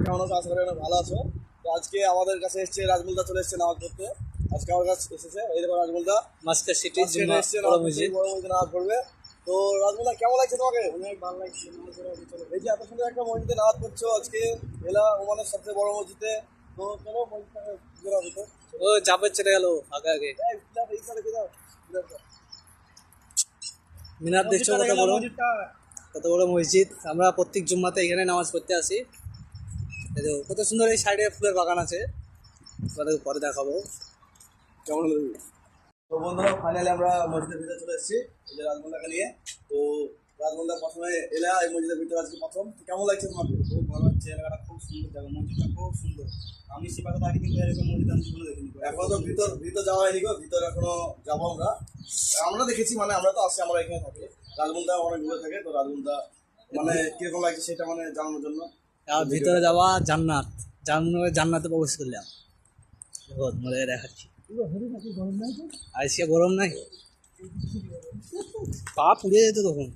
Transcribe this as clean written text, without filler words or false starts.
কেমন আছো? আশা করি অনেক ভালো আছো। তো আজকে আমাদের কাছে এসছে রাজমুলদা, চলে এসছে নামাজ পড়তে। আজকে আমার কাছে এসেছে, এই দেখো রাজমুলদা মাস্টার সিটি আজকে এসছে নামাজ পড়তে, বড় মসজিদে নামাজ পড়বে। তো রাজমুলদা কেমন লাগছে তোমাকে? অনেক ভালো লাগছে। এই যে এত সুন্দর একটা মসজিদে নামাজ পড়ছো আজকে, এলা ওমানের সবচেয়ে বড় মসজিদে। তো চলো মসজিদটাকে ঘুরে আসি তো। ও চাপের চলে গেল আগে আগে। এই বিলাস, এই সাইডে ঘুরাও, বিলাসটা। মিনার দেখছো কত বড়, কত বড় মসজিদ। আমরা প্রত্যেক জুম্মাতে এখানে নামাজ পড়তে আসি। এই দেখো কত সুন্দর, এই সাইডে ফুলের বাগান আছে, তোমাদের পরে দেখাবো। কেমন হলো? তো বন্ধুরা ফাইনালি আমরা মসজিদের ভিতরে চলে এসেছি এই যে রাজমুল্লাকে নিয়ে। তো রাজমুল্লা প্রথমে এলা এই মসজিদের ভিতরে আজকে প্রথম। তো কেমন লাগছে তোমাকে? খুব ভালো হচ্ছে, এলাকাটা খুব সুন্দর জায়গা, মসজিদটা খুব সুন্দর। আমি সেবাকে আগে কিন্তু এরকম মসজিদ আমি জীবনে দেখিনি। এখনো তো ভিতর ভিতর যাওয়া হয়নি গো, ভিতর এখনো যাবো আমরা। আমরা দেখেছি, মানে আমরা তো আসছি, আমরা এখানে থাকি। রাজমুন্দা অনেক দূরে থাকে, তো রাজমুন্দা মানে কিরকম লাগছে সেটা মানে জানানোর জন্য। আর ভিতরে যাওয়া জান্নাত, জান্নাতে প্রবেশ করলাম। দেখো তোমাদের দেখাচ্ছি। আজকে গরম নাই, পা পুড়ে যেত তখন।